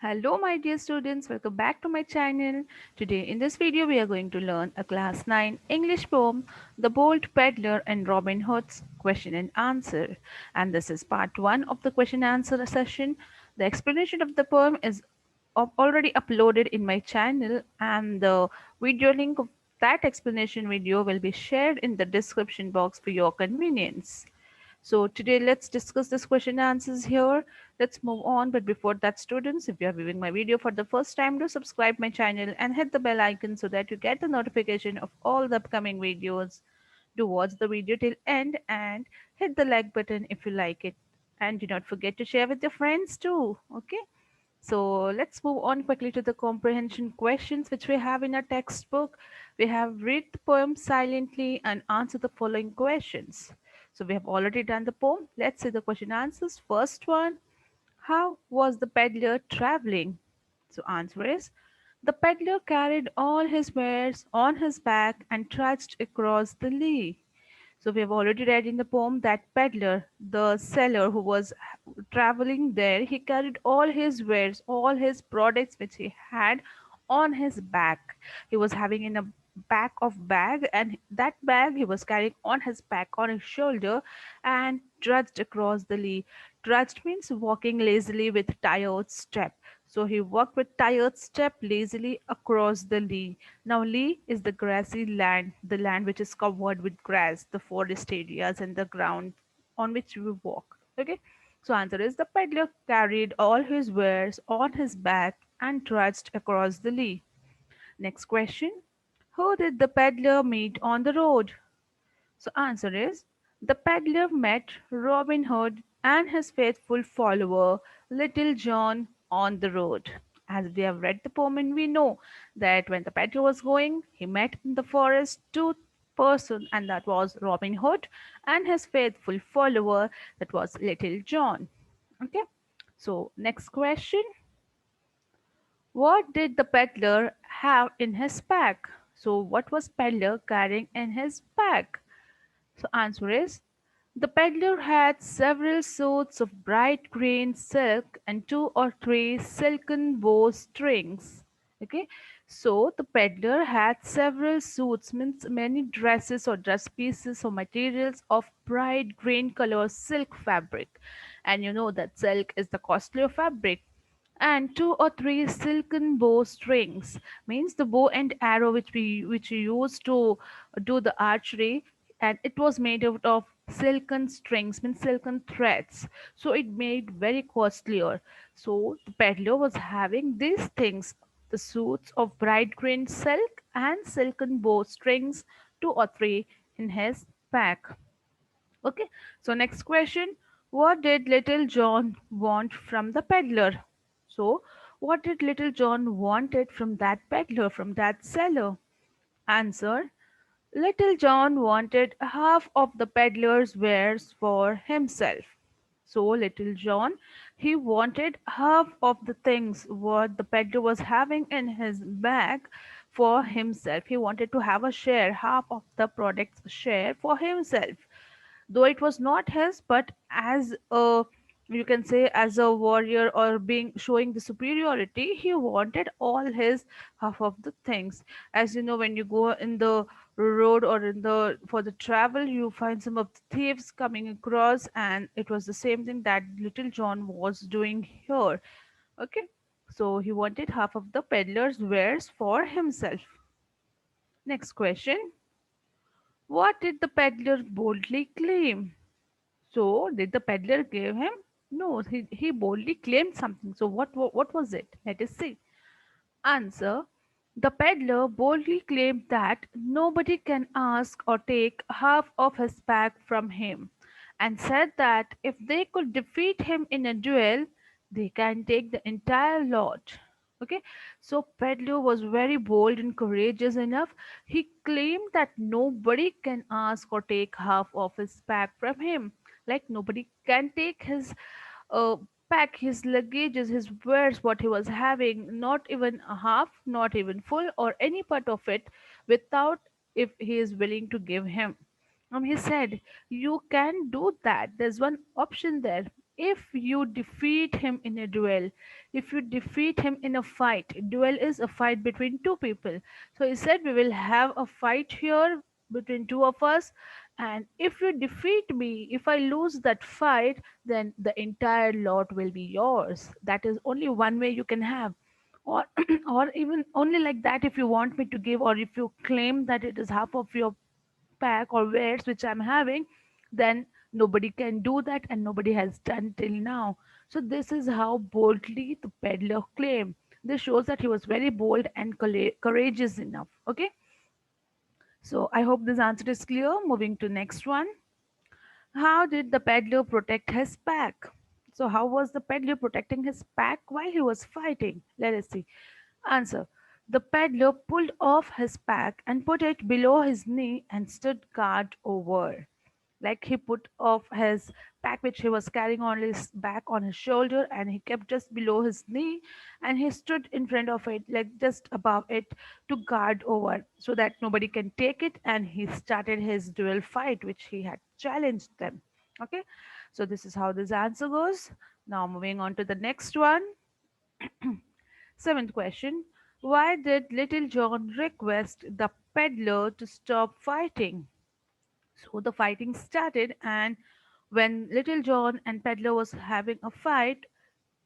Hello my dear students, welcome back to my channel. Today in this video we are going to learn a class 9 English poem, The Bold Peddler and Robin Hood's question and answer. And this is part 1 of the question and answer session. The explanation of the poem is already uploaded in my channel, and the video link of that explanation video will be shared in the description box for your convenience. So today let's discuss this question and answers here. Let's move on. But before that, students, if you are viewing my video for the first time, do subscribe my channel and hit the bell icon so that you get the notification of all the upcoming videos. Do watch the video till end and hit the like button if you like it. And do not forget to share with your friends too. Okay. So let's move on quickly to the comprehension questions which we have in our textbook. We have read the poem silently and answer the following questions. So we have already done the poem. Let's see the question answers. First one, how was the peddler traveling? So answer is, the peddler carried all his wares on his back and trudged across the lea. So we have already read in the poem that peddler, the seller who was traveling there, he carried all his wares, all his products which he had on his back. He was having in a back of bag, and that bag he was carrying on his back, on his shoulder, and trudged across the lea. Trudged means walking lazily with tired step. So he walked with tired step lazily across the lea. Now, lea is the grassy land, the land which is covered with grass, the forest areas, and the ground on which we walk. Okay, so answer is, the peddler carried all his wares on his back and trudged across the lea. Next question: who did the peddler meet on the road? So answer is, the peddler met Robin Hood and his faithful follower Little John on the road. As we have read the poem and we know that when the peddler was going, he met in the forest two person, and that was Robin Hood and his faithful follower, that was Little John. Okay. So next question: what did the peddler have in his pack? So what was peddler carrying in his pack? So answer is, the peddler had several suits of bright green silk and two or three silken bow strings. Okay, so the peddler had several suits, means many dresses or dress pieces or materials of bright green color silk fabric, and you know that silk is the costlier fabric, and two or three silken bow strings, means the bow and arrow which we use to do the archery, and it was made out of silken strings, means silken threads, so it made very costlier. So the peddler was having these things, the suits of bright green silk and silken bow strings, two or three, in his pack. Okay, so next question: what did Little John want from the peddler? So, what did Little John wanted from that peddler, from that seller? Answer: Little John wanted half of the peddler's wares for himself. So Little John, he wanted half of the things what the peddler was having in his bag for himself. He wanted to have a share, half of the product's share for himself, though it was not his, but as a, you can say, as a warrior or being showing the superiority, he wanted all his half of the things. As you know, when you go in the road or in the for the travel, you find some of the thieves coming across, and it was the same thing that Little John was doing here. Okay, so he wanted half of the peddler's wares for himself. Next question: what did the peddler boldly claim? So, did the peddler give him? No, he boldly claimed something. So, what was it? Let us see. Answer: the peddler boldly claimed that nobody can ask or take half of his pack from him, and said that if they could defeat him in a duel, they can take the entire lot. Okay, so peddler was very bold and courageous enough. He claimed that nobody can ask or take half of his pack from him. Like nobody can take his uh, pack, his luggages, his wares, what he was having, not even a half, not even full, or any part of it, without, if he is willing to give him. He said, you can do that. There's one option there. if you defeat him in a duel, if you defeat him in a fight. Duel is a fight between two people. So he said, we will have a fight here between two of us, and if you defeat me, if I lose that fight, then the entire lot will be yours. That is only one way you can have. Or or even only like that, if you want me to give, or if you claim that it is half of your pack or wares which I'm having, then nobody can do that, and nobody has done till now. So this is how boldly the peddler claimed. This shows that he was very bold and courageous enough. Okay, so I hope this answer is clear. Moving to next one. How did the peddler protect his pack? So how was the peddler protecting his pack while he was fighting? Let us see. Answer. The peddler pulled off his pack and put it below his knee and stood guard over. Like he put off his pack which he was carrying on his back on his shoulder, and he kept just below his knee, and he stood in front of it, like just above it, to guard over so that nobody can take it, and he started his duel fight which he had challenged them. Okay, so this is how this answer goes. Now moving on to the next one. Seventh question. Why did Little John request the peddler to stop fighting? So the fighting started, and when Little John and Peddler was having a fight,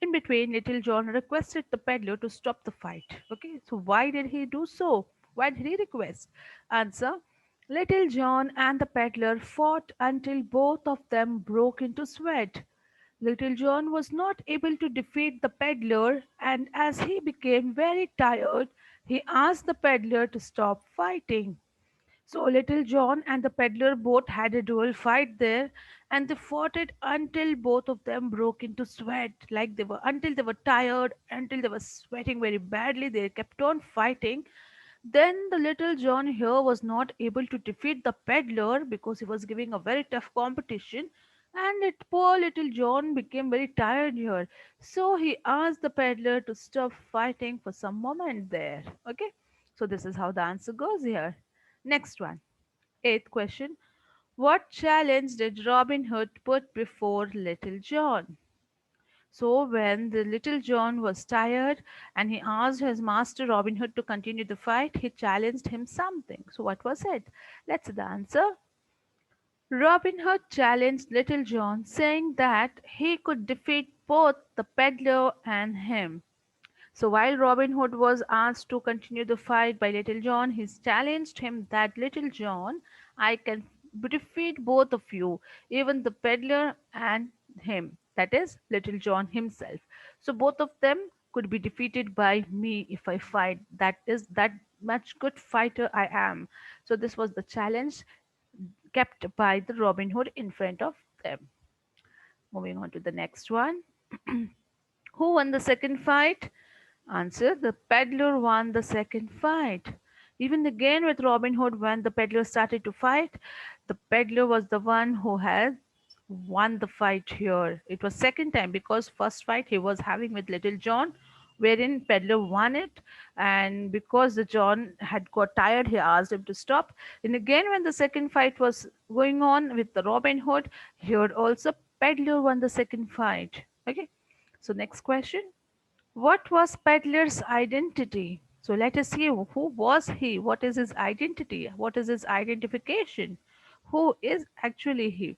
in between, Little John requested the peddler to stop the fight. Okay, so why did he do so? Why did he request? Answer. Little John and the peddler fought until both of them broke into sweat. Little John was not able to defeat the peddler, and as he became very tired, he asked the peddler to stop fighting. So Little John and the peddler both had a duel fight there, and they fought it until both of them broke into sweat. Like they were until they were tired, until they were sweating very badly. They kept on fighting. Then the Little John here was not able to defeat the peddler because he was giving a very tough competition. And it poor Little John became very tired here. So he asked the peddler to stop fighting for some moment there. Okay. So this is how the answer goes here. Next one. Eighth question. What challenge did Robin Hood put before Little John? So when the Little John was tired and he asked his master Robin Hood to continue the fight, he challenged him something. So what was it? Let's see the answer. Robin Hood challenged Little John, saying that he could defeat both the peddler and him. So while Robin Hood was asked to continue the fight by Little John, he challenged him that Little John, I can defeat both of you, even the peddler and him, that is Little John himself. So both of them could be defeated by me if I fight. That is that much good fighter I am. So this was the challenge kept by the Robin Hood in front of them. Moving on to the next one. Who won the second fight? Answer. The peddler won the second fight. Even again with Robin Hood, when the peddler started to fight, the peddler was the one who had won the fight here. It was second time because first fight he was having with Little John, wherein peddler won it, and because the John had got tired, he asked him to stop. And again, when the second fight was going on with the Robin Hood, here also peddler won the second fight. Okay. So next question. What was Peddler's identity? So let us see who was he? What is his identity? What is his identification? Who is actually he?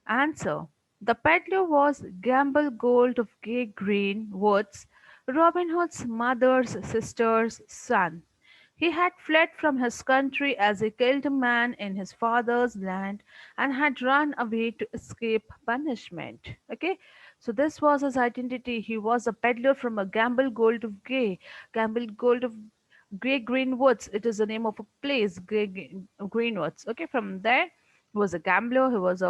Answer. The peddler was Gamble Gold of Gay Green Woods, Robin Hood's mother's sister's son. He had fled from his country as he killed a man in his father's land and had run away to escape punishment. Okay, so this was his identity. He was a peddler from a Gamble Gold of Gay. Gamble Gold of Grey Green Woods. It is the name of a place, Green Woods. Okay, from there he was a gambler. He was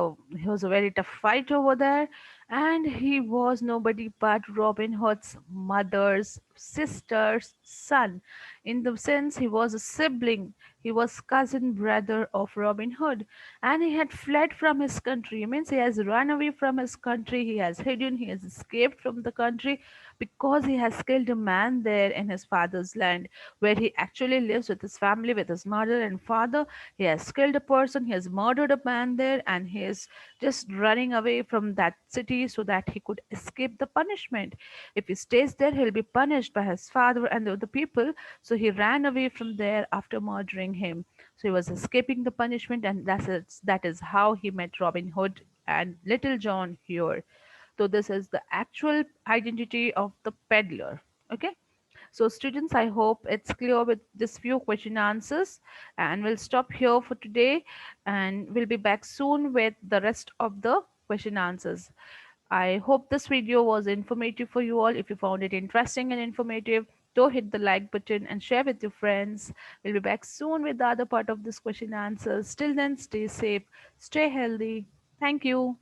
a very tough fighter over there, and he was nobody but Robin Hood's mother's sister's son. In the sense, he was a sibling. He was cousin brother of Robin Hood, and he had fled from his country. Means he has run away from his country, he has hidden, he has escaped from the country because he has killed a man there in his father's land, where he actually lives with his family, with his mother and father. He has killed a person, he has murdered a man there, and he is just running away from that city so that he could escape the punishment. If he stays there, he'll be punished by his father and the people. So he ran away from there after murdering him. So he was escaping the punishment, and that is how he met Robin Hood and Little John here. So this is the actual identity of the peddler. Okay. So students, I hope it's clear with this few question answers, and we'll stop here for today, and we'll be back soon with the rest of the question answers. I hope this video was informative for you all. If you found it interesting and informative, do hit the like button and share with your friends. We'll be back soon with the other part of this question answers. Till then, stay safe, stay healthy. Thank you.